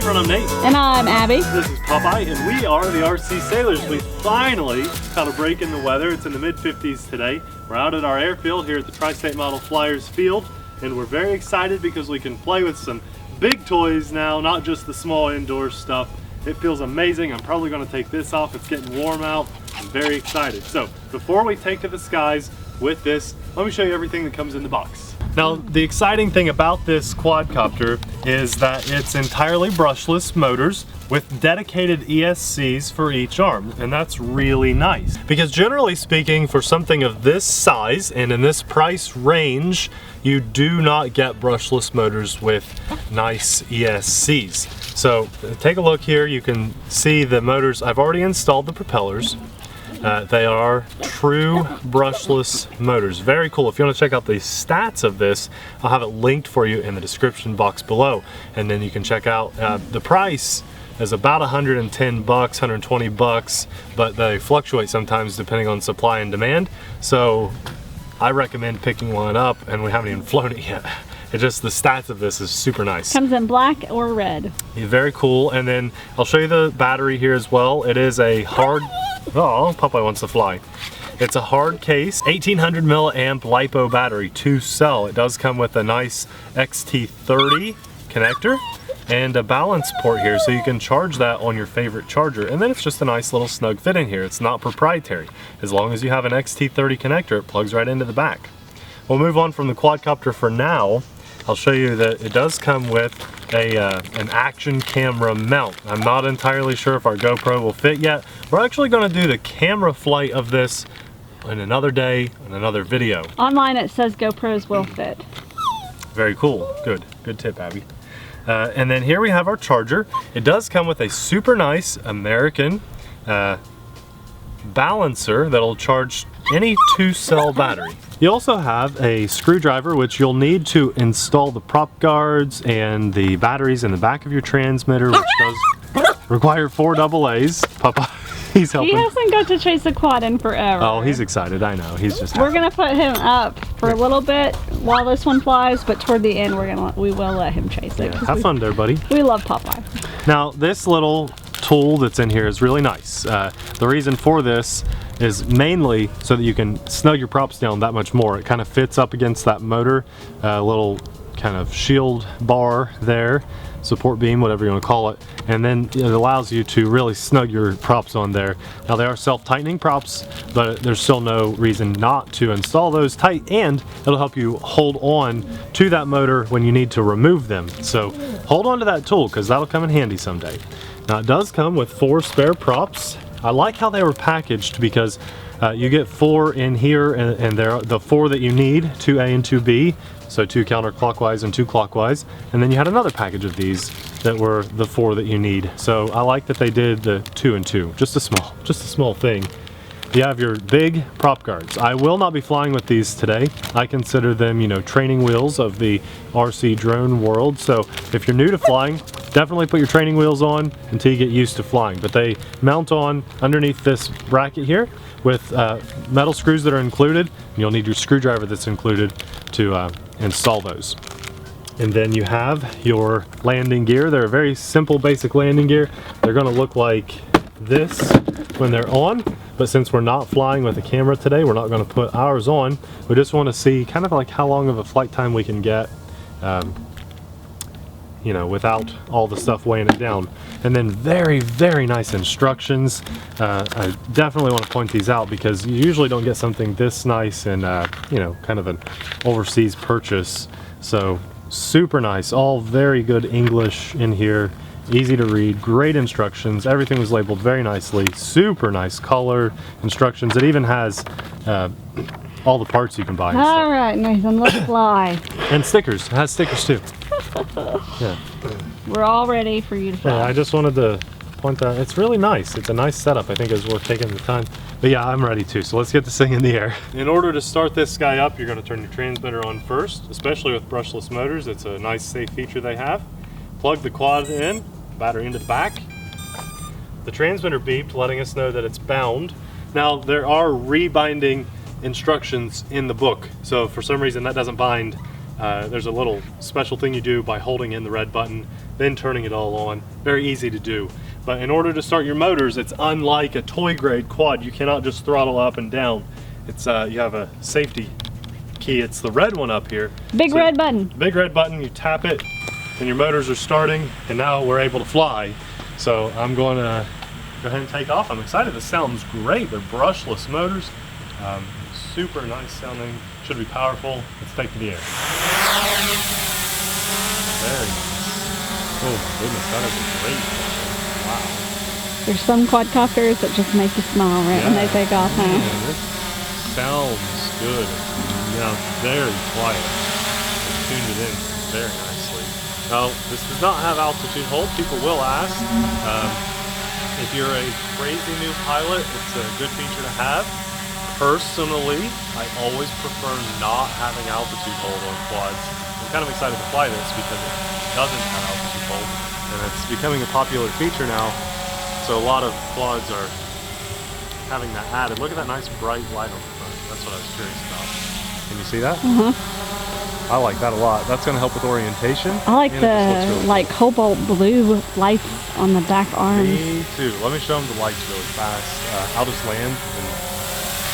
everyone, I'm Nate. And I'm Abby. This is Popeye, and we are the RC Sailors. We finally caught a break in the weather. It's in the mid-50s today. We're out at our airfield here at the Tri-State Model Flyers Field, and we're very excited because we can play with some big toys now, not just the small indoor stuff. It feels amazing. I'm probably going to take this off. It's getting warm out. I'm very excited. So before we take to the skies with this, let me show you everything that comes in the box. Now, the exciting thing about this quadcopter is that it's entirely brushless motors with dedicated ESCs for each arm, and that's really nice. Because generally speaking, for something of this size and in this price range, you do not get brushless motors with nice ESCs. So take a look here, you can see the motors. I've already installed the propellers. They are true brushless motors. Very cool. If you want to check out the stats of this, I'll have it linked for you in the description box below. And then you can check out the price is about 110 bucks, 120 bucks, but they fluctuate sometimes depending on supply and demand. So I recommend picking one up, and we haven't even flown it yet. It's just the stats of this is super nice. Comes in black or red. Yeah, very cool. And then I'll show you the battery here as well. It is a hard, oh, Popeye wants to fly. It's a hard case, 1800 milliamp LiPo battery, 2-cell. It does come with a nice XT30 connector and a balance port here, so you can charge that on your favorite charger. And then it's just a nice little snug fit in here. It's not proprietary. As long as you have an XT30 connector, it plugs right into the back. We'll move on from the quadcopter for now. I'll show you that it does come with an action camera mount. I'm not entirely sure if our GoPro will fit yet. We're actually going to do the camera flight of this in another day, in another video. Online it says GoPros will fit. Very cool. Good tip, Abby. And then here we have our charger. It does come with a super nice American balancer that'll charge any 2-cell battery. You also have a screwdriver, which you'll need to install the prop guards and the batteries in the back of your transmitter, which does require 4 AA's. Papa, he's helping. He hasn't got to chase a quad in forever. Oh, he's excited, I know. He's just happy. We're gonna put him up for a little bit while this one flies, but toward the end we will let him chase it. Yeah, have fun there, buddy. We love Popeye. Now, this little tool that's in here is really nice. The reason for this is mainly so that you can snug your props down that much more. It kind of fits up against that motor, little kind of shield bar there, support beam, whatever you want to call it, and then it allows you to really snug your props on there. Now, they are self-tightening props, but there's still no reason not to install those tight, and it'll help you hold on to that motor when you need to remove them. So hold on to that tool, because that'll come in handy someday. Now, it does come with 4 spare props. I like how they were packaged, because you get 4 in here, and they're the 4 that you need, 2A and 2B, so 2 counterclockwise and 2 clockwise, and then you had another package of these that were the 4 that you need. So I like that they did the 2 and 2, just a small thing. You have your big prop guards. I will not be flying with these today. I consider them, you know, training wheels of the RC drone world. So if you're new to flying, definitely put your training wheels on until you get used to flying. But they mount on underneath this bracket here with metal screws that are included. You'll need your screwdriver that's included to install those. And then you have your landing gear. They're a very simple, basic landing gear. They're gonna look like this when they're on, but since we're not flying with a camera today, we're not going to put ours on. We just want to see kind of like how long of a flight time we can get, you know, without all the stuff weighing it down. And then very, very nice instructions. I definitely want to point these out, because you usually don't get something this nice and you know, kind of an overseas purchase. So super nice, all very good English in here. Easy to read, great instructions. Everything was labeled very nicely. Super nice color instructions. It even has all the parts you can buy. All right, Nathan, let's fly. And stickers. It has stickers too. Yeah. We're all ready for you to fly. Yeah, I just wanted to point that. It's really nice. It's a nice setup. I think it's worth taking the time. But yeah, I'm ready too. So let's get this thing in the air. In order to start this guy up, you're going to turn your transmitter on first, especially with brushless motors. It's a nice, safe feature they have. Plug the quad in, battery into the back. The transmitter beeped, letting us know that it's bound. Now, there are rebinding instructions in the book, so if for some reason that doesn't bind, there's a little special thing you do by holding in the red button. then turning it all on. Very easy to do. But in order to start your motors, it's unlike a toy grade quad. You cannot just throttle up and down. It's you have a safety key. It's the red one up here. Big red button. Big red button, you tap it and your motors are starting, and now we're able to fly. So I'm going to go ahead and take off. I'm excited. This sounds great. They're brushless motors. Super nice sounding. Should be powerful. Let's take to the air. Very nice. Oh my goodness, that is a great flight. Wow. There's some quadcopters that just make you smile right when they take off, huh? Man, this sounds good. Now very quiet. They tuned it in very nicely. Now, this does not have altitude hold. People will ask. If you're a crazy new pilot, it's a good feature to have. Personally, I always prefer not having altitude hold on quads. I'm kind of excited to fly this because it doesn't have altitude hold, and it's becoming a popular feature now. So a lot of quads are having that added. Look at that nice bright light on the front. That's what I was curious about. Can you see that? I like that a lot. That's going to help with orientation. I like the really cool. Cobalt blue lights on the back arms. Me too. Let me show them the lights really fast. I'll just land and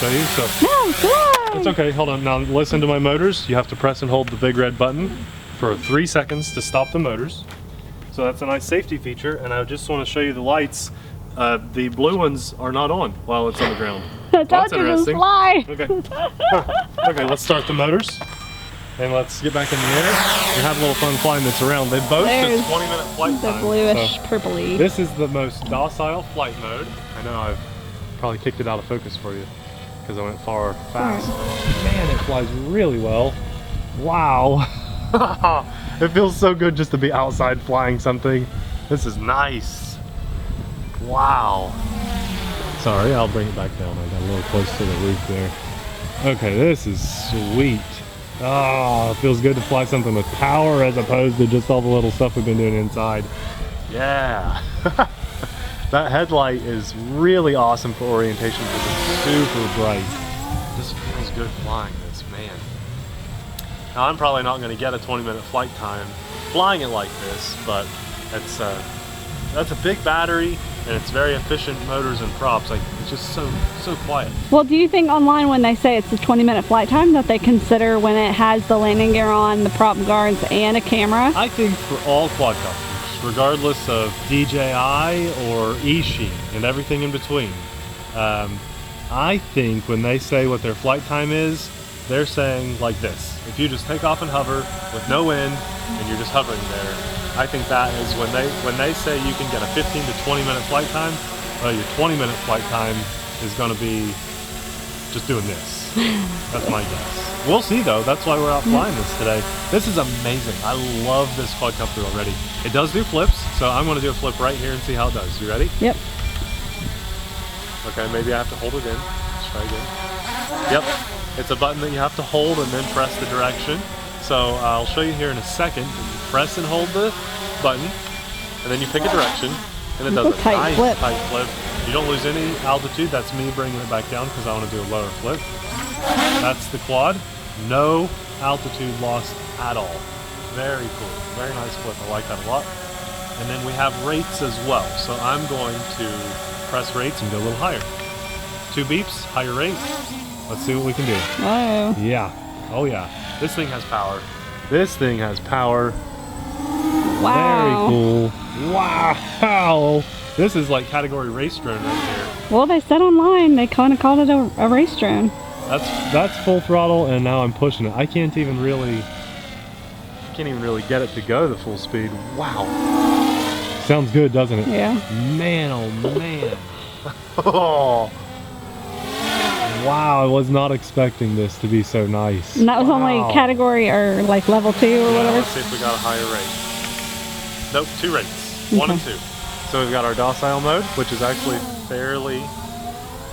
show you. So no, fly! It's okay. Hold on. Now listen to my motors. You have to press and hold the big red button for 3 seconds to stop the motors. So that's a nice safety feature. And I just want to show you the lights. The blue ones are not on while it's on the ground. That's interesting. Fly. Okay. Okay, let's start the motors. And let's get back in the air and have a little fun flying this around. They boast a 20-minute flight time. The bluish purpley. This is the most docile flight mode. I know I've probably kicked it out of focus for you because I went far fast. Man, it flies really well. Wow. It feels so good just to be outside flying something. This is nice. Wow. Sorry, I'll bring it back down. I got a little close to the roof there. Okay, this is sweet. Oh, it feels good to fly something with power as opposed to just all the little stuff we've been doing inside. Yeah. That headlight is really awesome for orientation because it's super bright. It just feels good flying this, man. Now, I'm probably not going to get a 20-minute flight time flying it like this, but that's a big battery and it's very efficient motors and props. Like, it's just so quiet. Well, do you think online when they say it's a 20-minute flight time that they consider when it has the landing gear on, the prop guards, and a camera? I think for all quadcopters, regardless of DJI or Ishii and everything in between, I think when they say what their flight time is, they're saying like this. If you just take off and hover with no wind and you're just hovering there, I think that is when they say you can get a 15 to 20-minute flight time, well, your 20-minute flight time is going to be just doing this. That's my guess. We'll see though. That's why we're out flying this today. This is amazing. I love this quadcopter already. It does do flips, so I'm going to do a flip right here and see how it does. You ready? Yep. Okay, maybe I have to hold it in. Let's try again. Yep. It's a button that you have to hold and then press the direction. So I'll show you here in a second. You press and hold the button, and then you pick a direction, and it does a nice tight flip. You don't lose any altitude. That's me bringing it back down because I want to do a lower flip. That's the quad. No altitude lost at all. Very cool. Very nice flip. I like that a lot. And then we have rates as well. So I'm going to press rates and go a little higher. 2 beeps, higher rate. Let's see what we can do. Oh. Yeah. Oh yeah. This thing has power. This thing has power. Wow. Very cool. Wow. This is like category race drone right here. Well, they said online they kind of called it a race drone. That's full throttle, and now I'm pushing it. I can't even really get it to go the full speed. Wow. Sounds good, doesn't it? Yeah. Man, oh man. Oh. Wow, I was not expecting this to be so nice. And that was only category or like level 2 or whatever? Let's see if we got a higher rate. Nope, 2 rates. 1 and 2. So we've got our docile mode, which is actually fairly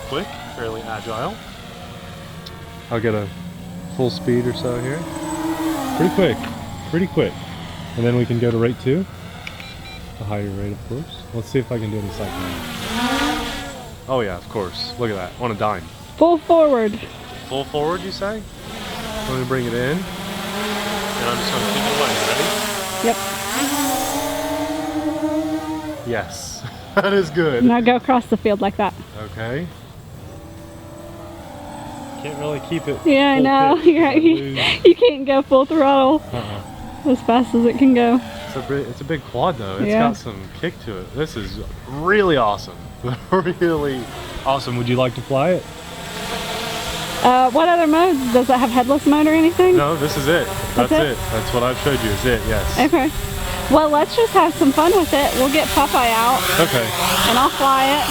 quick, fairly agile. I'll get a full speed or so here. Pretty quick, pretty quick. And then we can go to rate 2. A higher rate, of course. Let's see if I can do it in cycle. Oh yeah, of course. Look at that, on a dime. Full forward. Full forward, you say? Let me bring it in. And I'm just going to keep it away. Ready? Yep. Yes. That is good. Now go across the field like that. Okay. Can't really keep it. Yeah, I know. You can't go full throttle as fast as it can go. It's a big quad though. It's Yeah. got some kick to it. This is really awesome. Really awesome. Would you like to fly it? What other modes? Does it have headless mode or anything? No, this is it. That's it? it. That's what I've showed you is it, yes. Okay. Well, let's just have some fun with it. We'll get Popeye out. Okay. And I'll fly it.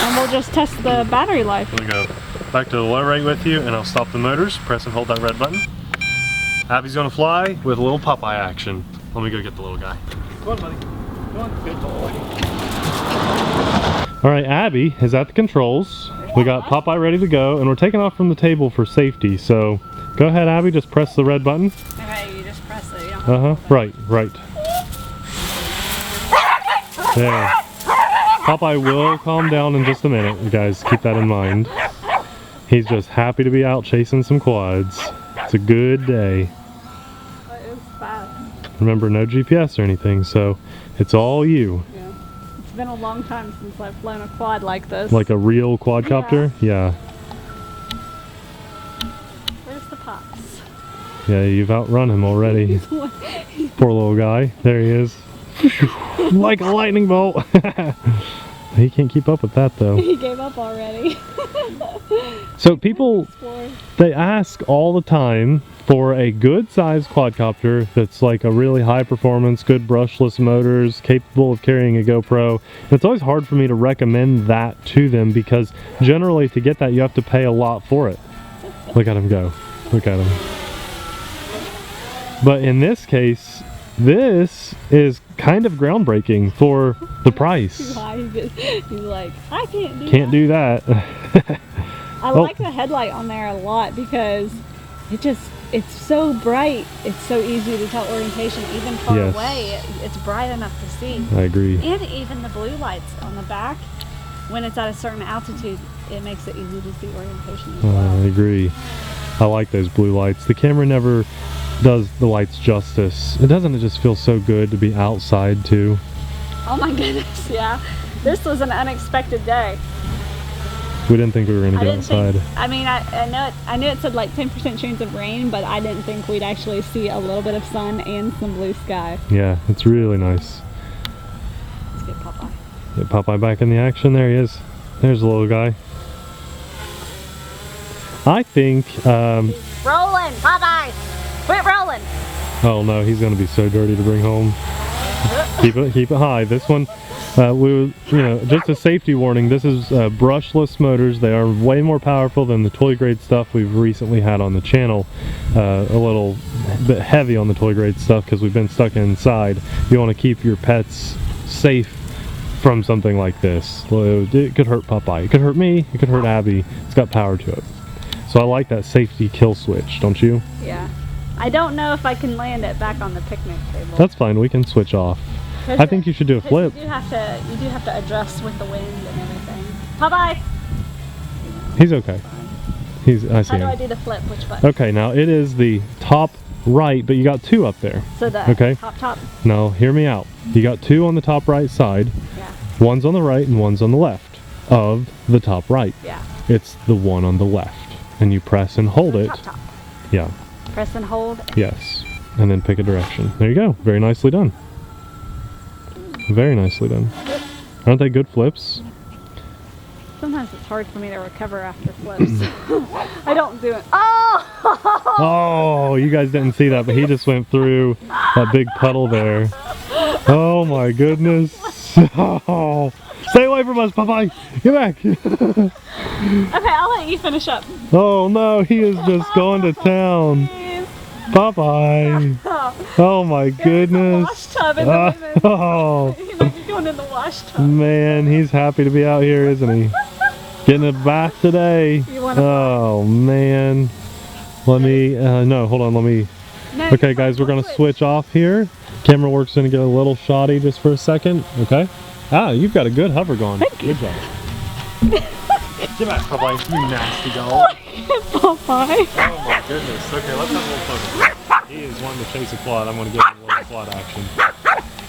And we'll just test the battery life. Let me go back to the low rate with you and I'll stop the motors. Press and hold that red button. Abby's gonna fly with a little Popeye action. Let me go get the little guy. Come on, buddy. Come on, good boy. All right, Abby is at the controls. We got Popeye ready to go, and we're taking off from the table for safety. So, go ahead, Abby. Just press the red button. Okay, you just press it. You don't Right. There. Popeye will calm down in just a minute. You guys keep that in mind. He's just happy to be out chasing some quads. It's a good day. That is fast. Remember, no GPS or anything, so it's all you. Yeah. It's been a long time since I've flown a quad like this. Like a real quadcopter? Yeah. Where's the Pops? Yeah, you've outrun him already. Poor little guy. There he is. Like a lightning bolt. He can't keep up with that though. He gave up already. So people, they ask all the time for a good sized quadcopter that's like a really high performance, good brushless motors, capable of carrying a GoPro. And it's always hard for me to recommend that to them because generally to get that you have to pay a lot for it. Look at him go. Look at him. But in this case, this is kind of groundbreaking for the price. He's like, I Can't do that. I like the headlight on there a lot because it's so bright. It's so easy to tell orientation. Even far away, it's bright enough to see. I agree. And even the blue lights on the back, when it's at a certain altitude, it makes it easy to see orientation as well. I agree. I like those blue lights. The camera never does the lights justice. It doesn't just feel so good to be outside too. Oh my goodness, yeah. This was an unexpected day. We didn't think we were going to get outside. I knew it said like 10% chance of rain, but I didn't think we'd actually see a little bit of sun and some blue sky. Yeah, it's really nice. Let's get Popeye. Get Popeye back in the action. There he is. There's the little guy. I think Rolling, Popeye! Quit rolling! Oh no, he's going to be so dirty to bring home. Keep it high. This one, just a safety warning. This is brushless motors. They are way more powerful than the toy grade stuff we've recently had on the channel. A little bit heavy on the toy grade stuff because we've been stuck inside. You want to keep your pets safe from something like this. It could hurt Popeye. It could hurt me. It could hurt Abby. It's got power to it. So I like that safety kill switch, don't you? Yeah. I don't know if I can land it back on the picnic table. That's fine. We can switch off. I think you should do a flip. You do have to adjust with the wind and everything. Popeye! He's okay. I see him. How do I do the flip? Which button? Okay, now it is the top right, but you got two up there. So the top. No, hear me out. You got two on the top right side. Yeah. One's on the right and one's on the left of the top right. Yeah. It's the one on the left. And you press and hold it. Top. Yeah. Press and hold. Yes. And then pick a direction. There you go. Very nicely done. Very nicely done. Aren't they good flips? Sometimes it's hard for me to recover after flips. I don't do it. Oh! Oh, you guys didn't see that, but he just went through that big puddle there. Oh my goodness. Oh. Stay away from us, Popeye! Get back! Okay, I'll let you finish up. Oh no, he has just gone to town. Please. Popeye! Oh my goodness! Wash tub in the women's. Oh He might be going in the wash tub. man, he's happy to be out here, isn't he? Getting a bath today. Oh man. Let me, no, hold on, let me. No, Okay guys, we're gonna switch off here. Camera work's gonna get a little shoddy just for a second, okay? Ah, you've got a good hover going. Good job. Get back, Popeye, you nasty dog. Popeye. Oh my goodness. Okay, let's have a little fun. He is wanting to chase a quad. I'm going to give him a little quad action.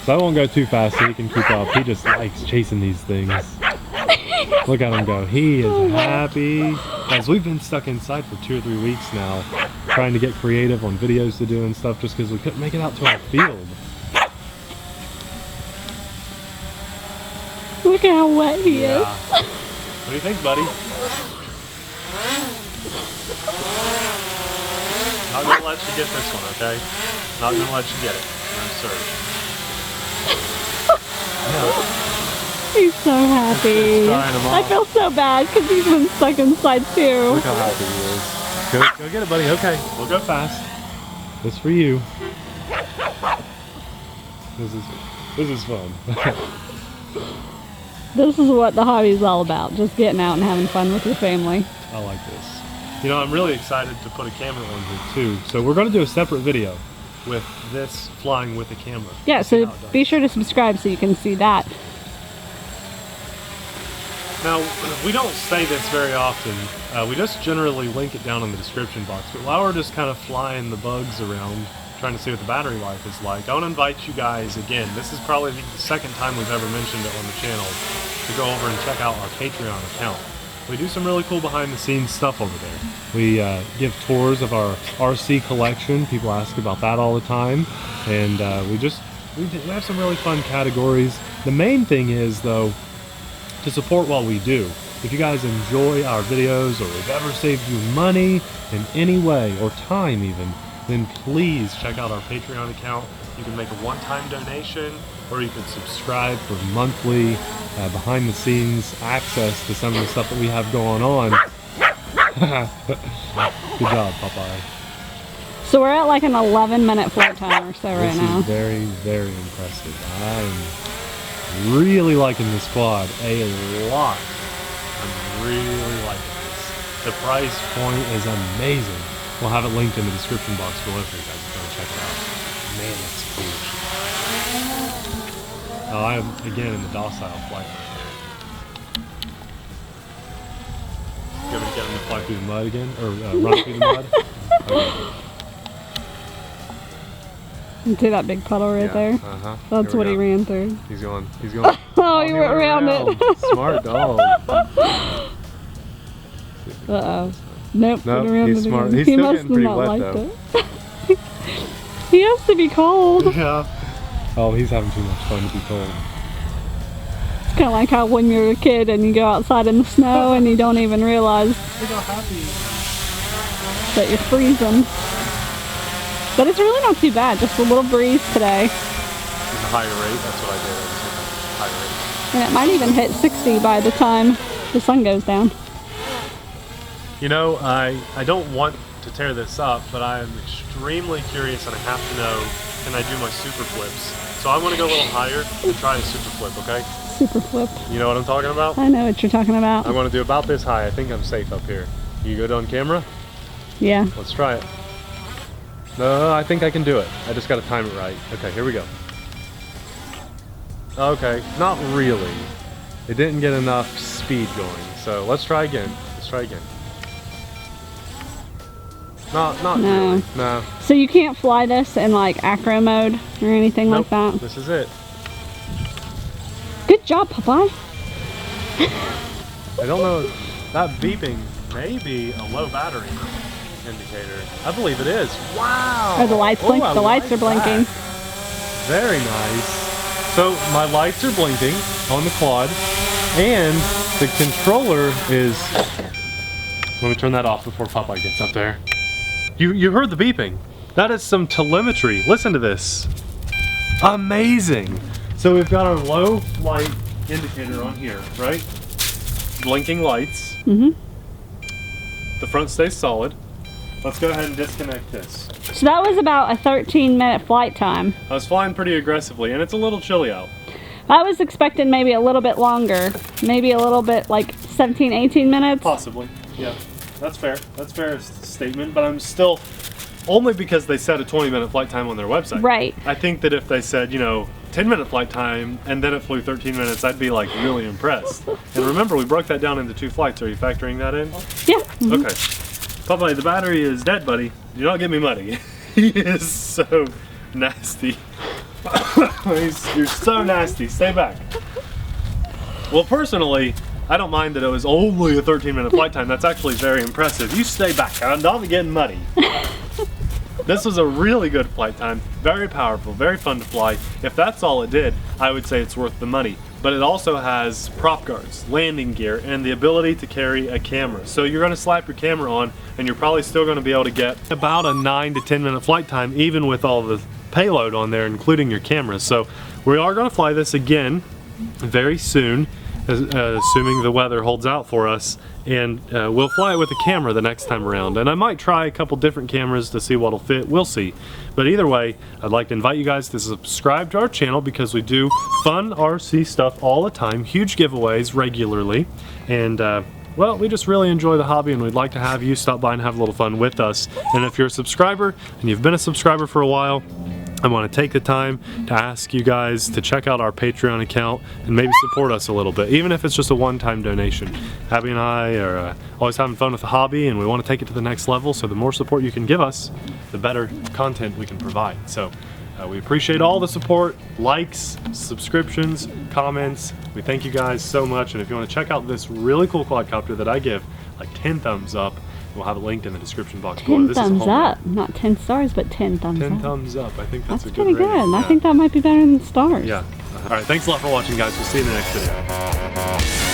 So I won't go too fast so he can keep up. He just likes chasing these things. Look at him go. He is happy. Guys, we've been stuck inside for 2 or 3 weeks now, trying to get creative on videos to do and stuff just because we couldn't make it out to our field. Look at how wet he is. What do you think, buddy? Not gonna let you get this one, okay? Not gonna let you get it. No, sir. He's so happy. I feel so bad because he's been stuck inside too. Look how happy he is. Go get it, buddy. Okay, we'll go fast. This for you. This is fun. This is what the hobby is all about. Just getting out and having fun with your family. I like this. You know, I'm really excited to put a camera on here too. So we're going to do a separate video with this flying with a camera. Yeah, so be sure to subscribe so you can see that. Now, we don't say this very often. We just generally link it down in the description box. But while we're just kind of flying the bugs around, trying to see what the battery life is like, I want to invite you guys again. This is probably the second time we've ever mentioned it on the channel, to go over and check out our Patreon account. We do some really cool behind the scenes stuff over there. We give tours of our RC collection. People ask about that all the time. And we have some really fun categories. The main thing is, though, to support what we do. If you guys enjoy our videos, or we've ever saved you money in any way, or time even, then please check out our Patreon account. You can make a one-time donation, or you can subscribe for monthly behind the scenes access to some of the stuff that we have going on. Good job, Popeye. So we're at like an 11-minute flight time or so right now. This is very, very impressive. I'm really liking this quad a lot. I'm really liking this. The price point is amazing. We'll have it linked in the description box below for you guys to go and check it out. Man, that's cool. Oh, I'm again in the Docile flight right here. You want me to get him to fly through the mud again? Or run through the mud? Okay. You see that big puddle right there? Uh-huh. That's what he ran through. He's going. Oh, he went around it. Smart dog. Uh-oh. Nope, he's smart. He's he still must getting pretty not wet, liked though. it. He has to be cold. Yeah. Oh, he's having too much fun to be cold. It's kind of like how when you're a kid and you go outside in the snow and you don't even realize that you're freezing. But it's really not too bad, just a little breeze today. It's a higher rate, that's what I did. Higher rate. And it might even hit 60 by the time the sun goes down. You know, I don't want to tear this up, but I am extremely curious and I have to know, can I do my super flips? So I want to go a little higher and try a super flip, okay? Super flip. You know what I'm talking about? I know what you're talking about. I want to do about this high. I think I'm safe up here. You good on camera? Yeah. Let's try it. No, I think I can do it. I just got to time it right. Okay, here we go. Okay, not really. It didn't get enough speed going. So let's try again. Let's try again. Not really. No. So you can't fly this in like acro mode or anything like that? This is it. Good job, Popeye. I don't know. That beeping may be a low battery indicator. I believe it is. Wow. Oh, the lights blink. The lights are blinking. Very nice. So my lights are blinking on the quad, and the controller is. Let me turn that off before Popeye gets up there. You heard the beeping. That is some telemetry. Listen to this. Amazing. So we've got our low light indicator on here, right? Blinking lights. Mm-hmm. The front stays solid. Let's go ahead and disconnect this. So that was about a 13-minute flight time. I was flying pretty aggressively, and it's a little chilly out. I was expecting maybe a little bit longer. Maybe a little bit like 17, 18 minutes. Possibly, yeah. That's fair. That's a fair statement, but I'm still, only because they said a 20-minute flight time on their website. Right. I think that if they said, you know, 10-minute flight time and then it flew 13 minutes, I'd be like really impressed. And remember, we broke that down into 2 flights. Are you factoring that in? Yeah. Mm-hmm. Okay. Popeye, the battery is dead, buddy. Do not get me muddy. He is so nasty. You're so nasty. Stay back. Well, personally, I don't mind that it was only a 13-minute flight time. That's actually very impressive. You stay back. I'm not getting muddy. This was a really good flight time. Very powerful, very fun to fly. If that's all it did, I would say it's worth the money. But it also has prop guards, landing gear, and the ability to carry a camera. So you're going to slap your camera on, and you're probably still going to be able to get about a 9 to 10 minute flight time, even with all the payload on there, including your camera. So we are going to fly this again very soon, assuming the weather holds out for us, and we'll fly it with a camera the next time around. And I might try a couple different cameras to see what'll fit. We'll see. But either way, I'd like to invite you guys to subscribe to our channel because we do fun RC stuff all the time, huge giveaways regularly, and well, we just really enjoy the hobby, and we'd like to have you stop by and have a little fun with us. And if you're a subscriber and you've been a subscriber for a while, I want to take the time to ask you guys to check out our Patreon account and maybe support us a little bit, even if it's just a one-time donation. Abby and I are always having fun with the hobby, and we want to take it to the next level, so the more support you can give us, the better content we can provide. So we appreciate all the support, likes, subscriptions, comments. We thank you guys so much, and if you want to check out this really cool quadcopter that I give like 10 thumbs up, we'll have it linked in the description box below. 10 thumbs up, not 10 stars, but 10 thumbs up. 10 thumbs up, I think that's a good pretty rating. good. Yeah. I think that might be better than stars. Yeah. All right, thanks a lot for watching, guys. We'll see you in the next video.